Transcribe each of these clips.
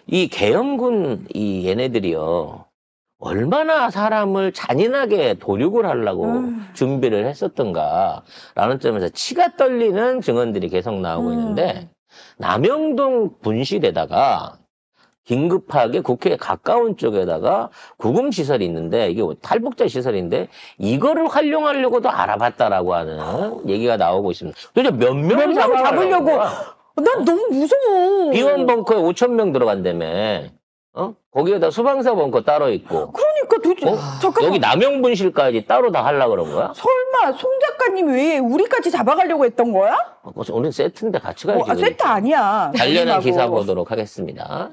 이 계엄군 이 얘네들이요. 얼마나 사람을 잔인하게 도륙을 하려고 준비를 했었던가라는 점에서 치가 떨리는 증언들이 계속 나오고 있는데 남영동 분실에다가 긴급하게 국회에 가까운 쪽에다가 구금시설이 있는데 이게 탈북자 시설인데 이거를 활용하려고도 알아봤다라고 하는 얘기가 나오고 있습니다. 도대체 몇 명을 잡으려고? 난 너무 무서워. 비원 벙커에 5,000명 들어간다며. 거기에다 수방사 벙커 따로 있고. 그러니까 도대체 잠깐만. 여기 남영분실까지 따로 다 하려고 그런 거야? 설마 송 작가님 왜 우리까지 잡아가려고 했던 거야? 우린 세트인데 같이 가야지. 세트 아니야. 관련한 기사 보도록 하겠습니다.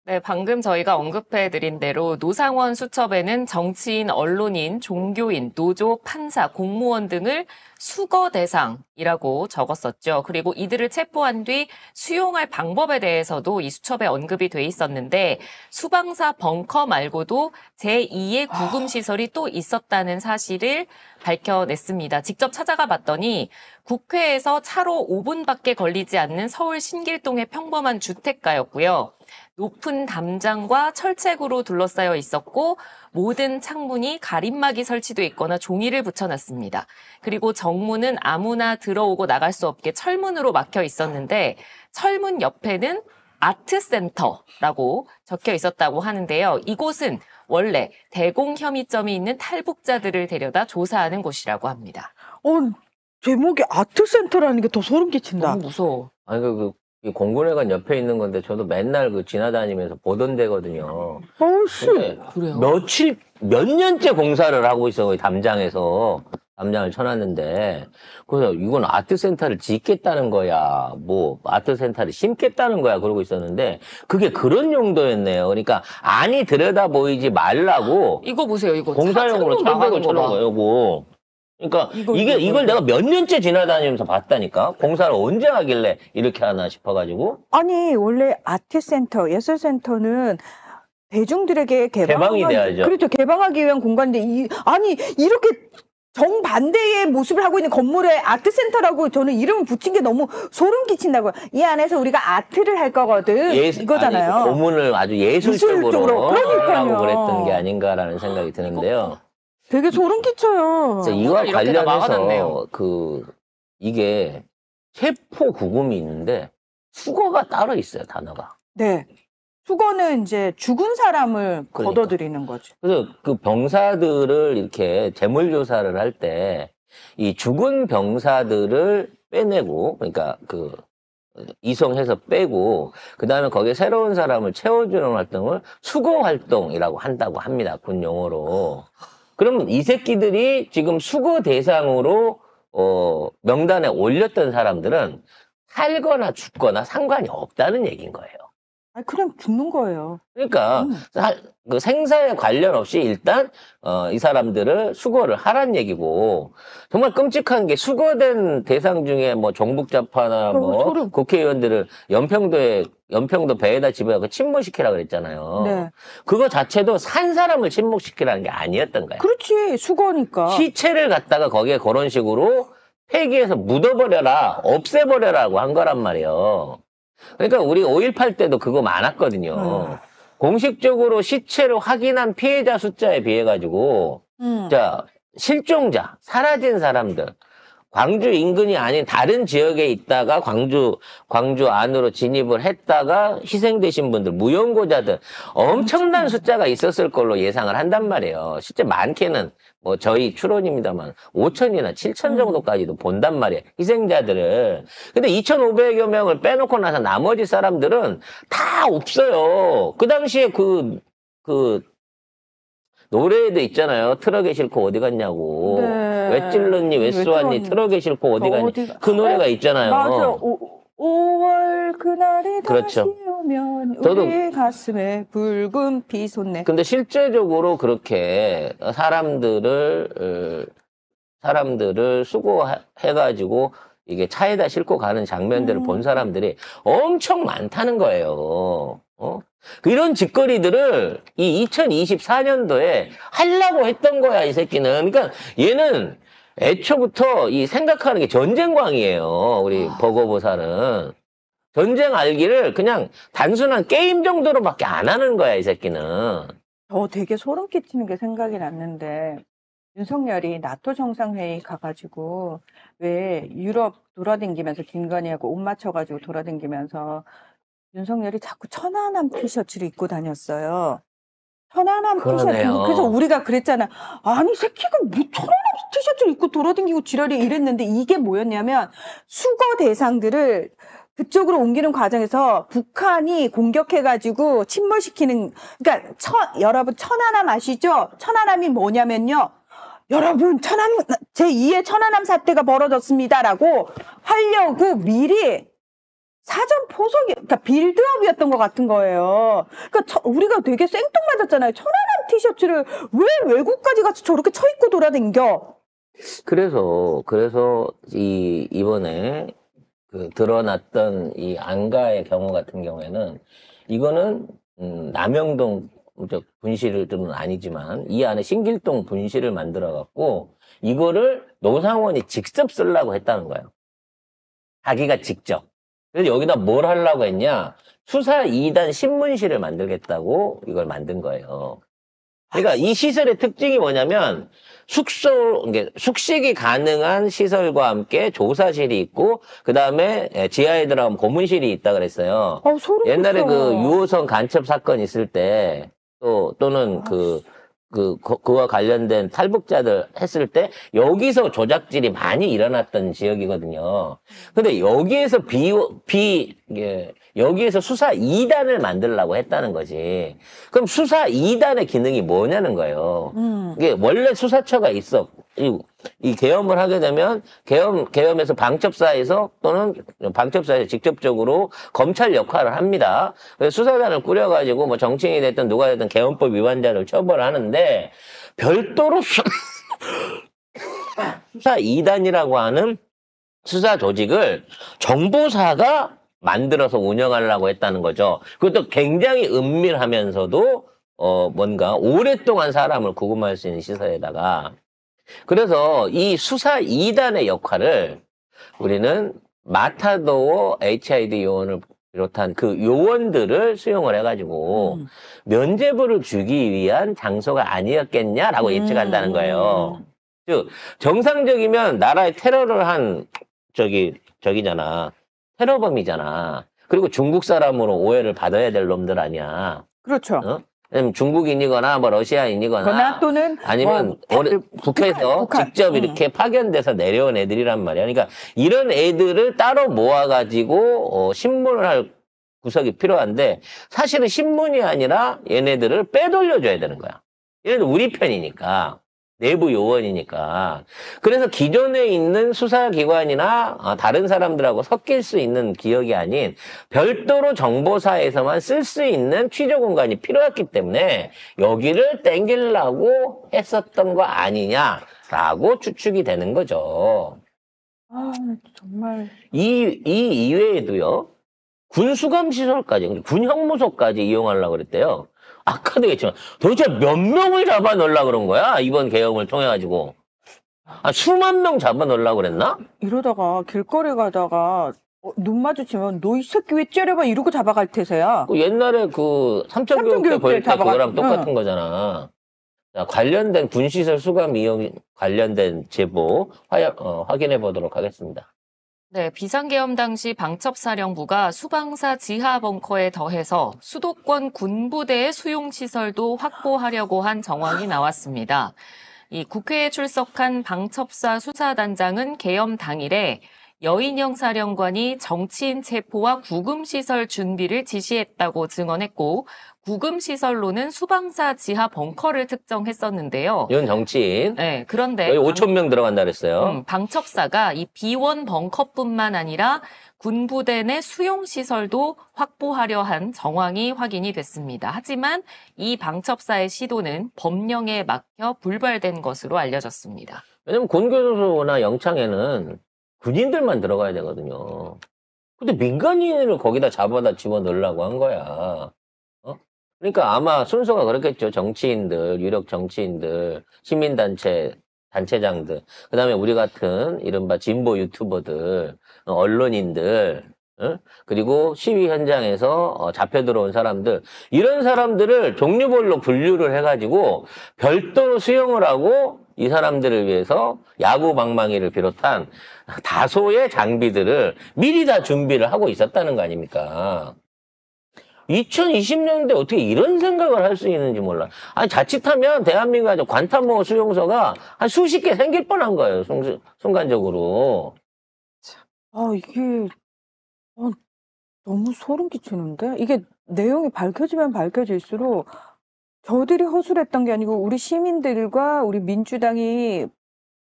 네, 방금 저희가 언급해드린 대로 노상원 수첩에는 정치인, 언론인, 종교인, 노조, 판사, 공무원 등을 수거 대상이라고 적었었죠. 그리고 이들을 체포한 뒤 수용할 방법에 대해서도 이 수첩에 언급이 돼 있었는데 수방사 벙커 말고도 제2의 구금시설이 또 있었다는 사실을 밝혀냈습니다. 직접 찾아가 봤더니 국회에서 차로 5분밖에 걸리지 않는 서울 신길동의 평범한 주택가였고요. 높은 담장과 철책으로 둘러싸여 있었고 모든 창문이 가림막이 설치돼 있거나 종이를 붙여놨습니다. 그리고 정문은 아무나 들어오고 나갈 수 없게 철문으로 막혀 있었는데 철문 옆에는 아트센터라고 적혀 있었다고 하는데요. 이곳은 원래 대공 혐의점이 있는 탈북자들을 데려다 조사하는 곳이라고 합니다. 제목이 아트센터라는 게 더 소름 끼친다. 너무 무서워. 아니, 이 공군회관 옆에 있는 건데 저도 맨날 지나다니면서 보던 데거든요. 그래요? 몇 년째 공사를 하고 있어. 담장에서. 담장을 쳐놨는데. 그래서 이건 아트센터를 짓겠다는 거야. 아트센터를 심겠다는 거야. 그러고 있었는데. 그게 그런 용도였네요. 그러니까 안이 들여다 보이지 말라고. 이거 보세요, 이거. 공사용으로 철벽을 쳐놓은 거예요, 이거. 그러니까 이걸 내가 몇 년째 지나다니면서 봤다니까. 공사를 언제 하길래 이렇게 하나 싶어가지고. 아니 원래 아트센터, 예술센터는 대중들에게 개방이 돼야죠. 그렇죠. 개방하기 위한 공간인데 이렇게 정반대의 모습을 하고 있는 건물에 아트센터라고 저는 이름을 붙인 게 너무 소름 끼친다고요. 이 안에서 우리가 아트를 할 거거든. 이거잖아요. 아니, 고문을 아주 예술적으로 그러니까요. 하려고 그랬던 게 아닌가라는 생각이 드는데요. 되게 소름 끼쳐요. 이와 관련해서 이게 체포 구금이 있는데 수거가 따로 있어요, 단어가. 네. 수거는 이제 죽은 사람을 걷어들이는 거죠. 그래서 그 병사들을 이렇게 재물조사를 할 때 이 죽은 병사들을 빼내고, 그러니까 이송해서 빼고, 그 다음에 거기에 새로운 사람을 채워주는 활동을 수거 활동이라고 한다고 합니다, 군 용어로. 그러면 이 새끼들이 지금 수거 대상으로 명단에 올렸던 사람들은 살거나 죽거나 상관이 없다는 얘기인 거예요. 그냥 죽는 거예요. 그러니까 그 생사에 관련 없이 일단 이 사람들을 수거를 하란 얘기고, 정말 끔찍한 게 수거된 대상 중에 종북자파나 국회의원들을 연평도 배에다 집어서 침몰시키라 그랬잖아요. 네. 그거 자체도 산 사람을 침몰시키라는 게 아니었던 거야. 그렇지, 수거니까. 시체를 갖다가 거기에 그런 식으로 폐기해서 묻어버려라, 없애버려라고 한 거란 말이에요. 그러니까 우리 5.18 때도 그거 많았거든요. 공식적으로 시체를 확인한 피해자 숫자에 비해 가지고 자, 실종자, 사라진 사람들, 광주 인근이 아닌 다른 지역에 있다가 광주 안으로 진입을 했다가 희생되신 분들, 무연고자들 엄청난 숫자가 있었을 걸로 예상을 한단 말이에요. 실제 많게는 저희 추론입니다만 5천이나 7천 정도까지도 본단 말이에요, 희생자들을. 근데 2,500여 명을 빼놓고 나서 나머지 사람들은 다 없어요. 그 당시에 노래에도 있잖아요. 트럭에 싣고 어디 갔냐고. 네. 왜 찔렀니, 왜 쏘았니, 트럭에 싣고 어디 갔니. 그 노래가 있잖아요. 맞아. 5월 그날이 그렇죠. 다시 오면 우리 가슴에 붉은 비 솟네. 근데 실제적으로 그렇게 사람들을 수고해가지고 이게 차에다 싣고 가는 장면들을 본 사람들이 엄청 많다는 거예요. 이런 짓거리들을 이 2024년도에 하려고 했던 거야, 이 새끼는. 그러니까 얘는 애초부터 이 생각하는 게 전쟁광이에요. 우리 버거보살은. 전쟁 알기를 그냥 단순한 게임 정도로밖에 안 하는 거야, 이 새끼는. 되게 소름 끼치는 게 생각이 났는데, 윤석열이 나토 정상회의 가가지고, 왜 유럽 돌아다니면서 김건희하고 옷 맞춰가지고 돌아다니면서 윤석열이 자꾸 천안함 티셔츠를 입고 다녔어요. 천안함 티셔츠. 그러네요. 그래서 우리가 그랬잖아. 아니, 새끼가 뭐 천안함 티셔츠를 입고 돌아다니고 지랄이 이랬는데 이게 뭐였냐면 수거 대상들을 그쪽으로 옮기는 과정에서 북한이 공격해가지고 침몰시키는, 그러니까 여러분 천안함 아시죠? 천안함이 뭐냐면요. 여러분 제2의 천안함 사태가 벌어졌습니다라고 하려고 미리 사전 포석이, 그러니까 빌드업이었던 것 같은 거예요. 그러니까 우리가 되게 생뚱맞았잖아요. 천안함 티셔츠를 왜 외국까지 가서 저렇게 쳐입고 돌아댕겨? 그래서 이번에 그 드러났던 이 안가의 경우 같은 경우에는 이거는 남영동 분실은 아니지만 이 안에 신길동 분실을 만들어 갖고 이거를 노상원이 직접 쓰려고 했다는 거예요. 자기가 직접. 그래서 여기다 뭘 하려고 했냐? 수사 2단 신문실을 만들겠다고 이걸 만든 거예요. 그러니까 이 시설의 특징이 뭐냐면 숙식이 가능한 시설과 함께 조사실이 있고 그 다음에 지하에 들어가면 고문실이 있다 그랬어요. 소름 옛날에 끼쳐. 그 유호성 간첩 사건 있을 때 또는 그와 관련된 탈북자들 했을 때 여기서 조작질이 많이 일어났던 지역이거든요. 근데 여기에서 여기에서 수사 2단을 만들려고 했다는 거지. 그럼 수사 2단의 기능이 뭐냐는 거예요. 이게 원래 수사처가 있어. 이 계엄을 하게 되면 계엄에서 방첩사에서 또는 방첩사에서 직접적으로 검찰 역할을 합니다. 그래서 수사단을 꾸려가지고 뭐 정치인이 됐든 누가 됐든 계엄법 위반자를 처벌하는데 별도로 수사 2단이라고 하는 수사 조직을 정보사가 만들어서 운영하려고 했다는 거죠. 그것도 굉장히 은밀하면서도 뭔가 오랫동안 사람을 구금할 수 있는 시설에다가 그래서 이 수사 2단의 역할을 우리는 마타도어 HID 요원을 비롯한 그 요원들을 수용을 해가지고 면죄부를 주기 위한 장소가 아니었겠냐라고 예측한다는 거예요. 즉 정상적이면 나라에 테러를 한 저기잖아. 테러범이잖아. 그리고 중국 사람으로 오해를 받아야 될 놈들 아니야. 그렇죠. 중국인이거나 뭐 러시아인이거나 또는 아니면 국회에서 북한. 직접 이렇게 파견돼서 내려온 애들이란 말이야. 그러니까 이런 애들을 따로 모아가지고 신문을 할 구석이 필요한데 사실은 신문이 아니라 얘네들을 빼돌려줘야 되는 거야. 얘네들 우리 편이니까. 내부 요원이니까. 그래서 기존에 있는 수사기관이나 다른 사람들하고 섞일 수 있는 기억이 아닌 별도로 정보사에서만 쓸 수 있는 취조 공간이 필요했기 때문에 여기를 땡기려고 했었던 거 아니냐라고 추측이 되는 거죠. 정말. 이 이외에도요. 군수감시설까지, 군형무소까지 이용하려고 그랬대요. 아까도 얘기했지만 도대체 몇 명을 잡아 넣으려고 그런 거야? 이번 계엄을 통해가지고. 수만 명 잡아 넣으려고 그랬나? 이러다가 길거리 가다가 눈 마주치면 너 이 새끼 왜 째려봐 이러고 잡아갈 태세야. 옛날에 삼천교육대 보일 때 그거랑 똑같은 응. 거잖아. 자, 관련된 군시설 수감 이용 관련된 제보 확인해 보도록 하겠습니다. 네, 비상계엄 당시 방첩사령부가 수방사 지하 벙커에 더해서 수도권 군부대의 수용시설도 확보하려고 한 정황이 나왔습니다. 이 국회에 출석한 방첩사 수사단장은 계엄 당일에 여인영 사령관이 정치인 체포와 구금시설 준비를 지시했다고 증언했고 구금시설로는 수방사 지하 벙커를 특정했었는데요. 이건 정치인. 네, 그런데 여기 5천 명 들어간다 그랬어요. 방첩사가 이 비원 벙커뿐만 아니라 군부대 내 수용시설도 확보하려 한 정황이 확인이 됐습니다. 하지만 이 방첩사의 시도는 법령에 막혀 불발된 것으로 알려졌습니다. 왜냐면 군교도소나 영창에는 군인들만 들어가야 되거든요. 근데 민간인을 거기다 잡아다 집어넣으려고 한 거야. 그러니까 아마 순서가 그렇겠죠. 정치인들, 유력 정치인들, 시민단체, 단체장들, 그 다음에 우리 같은 이른바 진보 유튜버들, 언론인들, 그리고 시위 현장에서 잡혀 들어온 사람들, 이런 사람들을 종류별로 분류를 해가지고 별도로 수용을 하고 이 사람들을 위해서 야구 방망이를 비롯한 다소의 장비들을 미리 다 준비를 하고 있었다는 거 아닙니까? 2020년대 어떻게 이런 생각을 할 수 있는지 몰라. 아니, 자칫하면 대한민국 관타모 수용소가 한 수십 개 생길 뻔한 거예요, 순간적으로. 이게, 너무 소름 끼치는데? 이게 내용이 밝혀지면 밝혀질수록 저들이 허술했던 게 아니고 우리 시민들과 우리 민주당이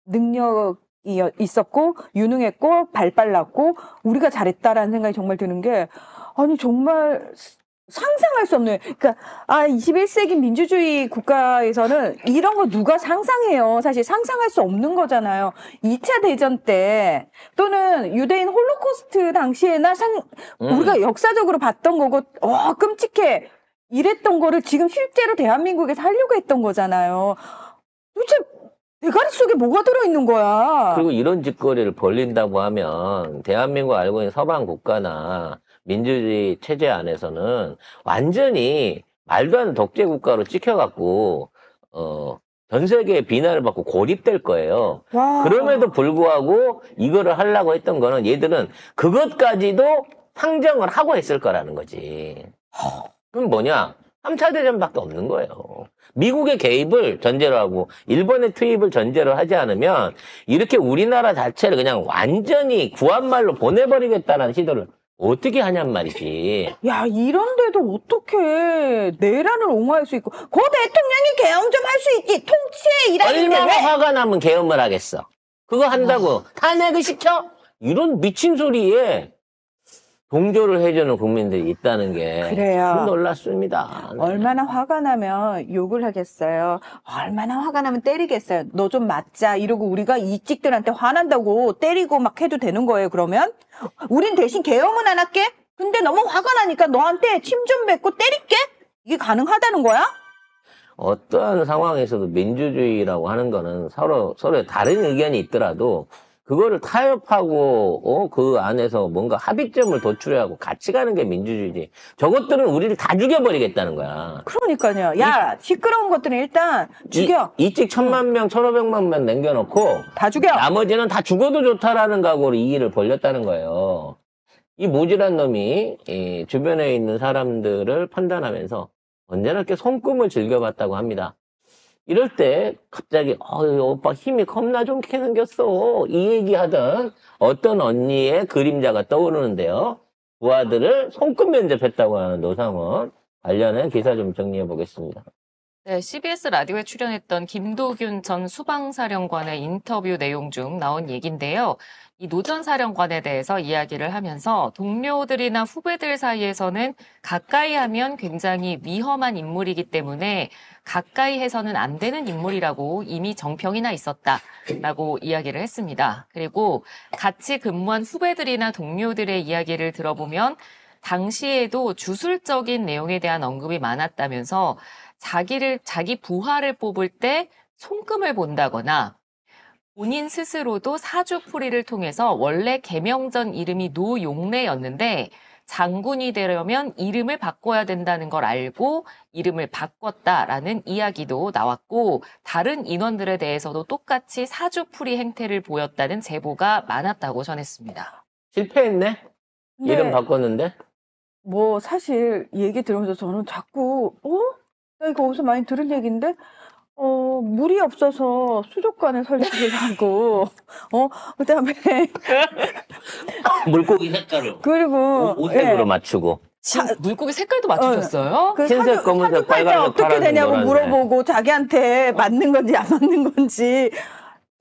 능력이 있었고, 유능했고, 발빨랐고, 우리가 잘했다라는 생각이 정말 드는 게, 아니, 정말 상상할 수 없는, 그러니까, 21세기 민주주의 국가에서는 이런 거 누가 상상해요. 사실 상상할 수 없는 거잖아요. 2차 대전 때, 또는 유대인 홀로코스트 당시에나 우리가 역사적으로 봤던 거고, 끔찍해. 이랬던 거를 지금 실제로 대한민국에서 하려고 했던 거잖아요. 도대체 대가리 속에 뭐가 들어있는 거야? 그리고 이런 짓거리를 벌린다고 하면 대한민국 알고 있는 서방 국가나 민주주의 체제 안에서는 완전히 말도 안 되는 독재 국가로 찍혀갖고 전 세계의 비난을 받고 고립될 거예요. 와. 그럼에도 불구하고 이거를 하려고 했던 거는 얘들은 그것까지도 상정을 하고 했을 거라는 거지. 그럼 뭐냐? 3차 대전밖에 없는 거예요. 미국의 개입을 전제로 하고 일본의 투입을 전제로 하지 않으면 이렇게 우리나라 자체를 그냥 완전히 구한말로 보내버리겠다는 시도를 어떻게 하냔 말이지. 야, 이런데도 어떻게 내란을 옹호할 수 있고, 고 대통령이 계엄 좀 할 수 있지. 통치의 일환인데 얼마나 왜? 화가 나면 계엄을 하겠어. 그거 한다고 탄핵을 시켜? 이런 미친 소리에 동조를 해주는 국민들이 있다는 게 그래요. 참 놀랐습니다. 네. 얼마나 화가 나면 욕을 하겠어요. 얼마나 화가 나면 때리겠어요. 너 좀 맞자. 이러고 우리가 이찍들한테 화난다고 때리고 막 해도 되는 거예요, 그러면? 우린 대신 계엄은 안 할게? 근데 너무 화가 나니까 너한테 침 좀 뱉고 때릴게? 이게 가능하다는 거야? 어떠한 상황에서도 민주주의라고 하는 거는 서로 다른 의견이 있더라도 그거를 타협하고 그 안에서 뭔가 합의점을 도출하고 같이 가는 게 민주주의지. 저것들은 우리를 다 죽여버리겠다는 거야. 그러니까요. 야, 시끄러운 것들은 일단 죽여. 이찍 1,000만 명, 1,500만 명 남겨놓고 다 죽여. 나머지는 다 죽어도 좋다라는 각오로 이 일을 벌렸다는 거예요. 이 모질한 놈이 이 주변에 있는 사람들을 판단하면서 언제나 이렇게 손금을 즐겨봤다고 합니다. 이럴 때 갑자기 오빠 힘이 겁나 좋게 생겼어 이 얘기하던 어떤 언니의 그림자가 떠오르는데요. 부하들을 손금 면접했다고 하는 노상원 관련한 기사 좀 정리해 보겠습니다. 네, CBS 라디오에 출연했던 김도균 전 수방사령관의 인터뷰 내용 중 나온 얘기인데요. 이 노 전 사령관에 대해서 이야기를 하면서 동료들이나 후배들 사이에서는 가까이 하면 굉장히 위험한 인물이기 때문에 가까이 해서는 안 되는 인물이라고 이미 정평이 나 있었다라고 이야기를 했습니다. 그리고 같이 근무한 후배들이나 동료들의 이야기를 들어보면 당시에도 주술적인 내용에 대한 언급이 많았다면서 자기 부하를 뽑을 때 손금을 본다거나 본인 스스로도 사주풀이를 통해서 원래 개명전 이름이 노용래였는데 장군이 되려면 이름을 바꿔야 된다는 걸 알고 이름을 바꿨다라는 이야기도 나왔고 다른 인원들에 대해서도 똑같이 사주풀이 행태를 보였다는 제보가 많았다고 전했습니다. 실패했네? 근데 이름 바꿨는데? 뭐 사실 얘기 들으면서 저는 자꾸 나 이거 어디서 많이 들은 얘기인데 물이 없어서 수족관을 설치를 하고 그다음에 물고기 색깔을 그리고 옷색으로 맞추고 지금 물고기 색깔도 맞추셨어요? 그 흰색, 검은색, 사주팔자 빨간색, 어떻게 파란색, 되냐고 노란색. 물어보고 자기한테 맞는 건지 안 맞는 건지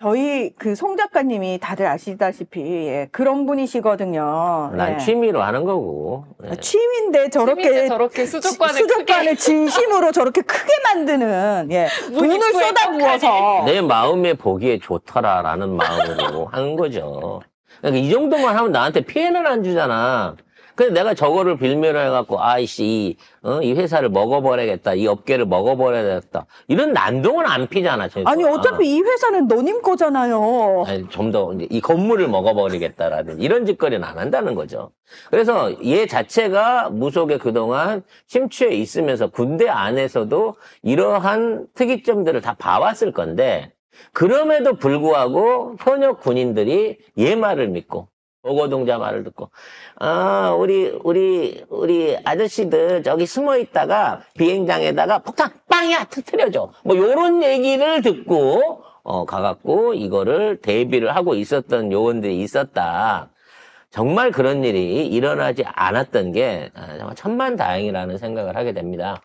저희 그 송 작가님이 다들 아시다시피 그런 분이시거든요. 난 취미로 하는 거고. 네. 취미인데 취미인데 저렇게 수족관을 진심으로 저렇게 크게 만드는 돈을 입구에 쏟아부어서 내 마음에 보기에 좋더라라는 마음으로 하는 거죠. 그러니까 이 정도만 하면 나한테 피해는 안 주잖아. 그래서 내가 저거를 빌미로 해갖고, 아이씨, 이 회사를 먹어버려야겠다. 이 업계를 먹어버려야겠다. 이런 난동은 안 피잖아, 진짜. 아니, 어차피 이 회사는 너님 거잖아요. 좀 더, 이제 이 건물을 먹어버리겠다라든 이런 짓거리는 안 한다는 거죠. 그래서 얘 자체가 무속에 그동안 심취해 있으면서 군대 안에서도 이러한 특이점들을 다 봐왔을 건데, 그럼에도 불구하고 현역 군인들이 얘 말을 믿고, 보고동자 말을 듣고, 우리 아저씨들 저기 숨어 있다가 비행장에다가 폭탄 빵이야 터뜨려줘. 뭐 요런 얘기를 듣고 가갖고 이거를 대비를 하고 있었던 요원들이 있었다. 정말 그런 일이 일어나지 않았던 게 정말 천만다행이라는 생각을 하게 됩니다.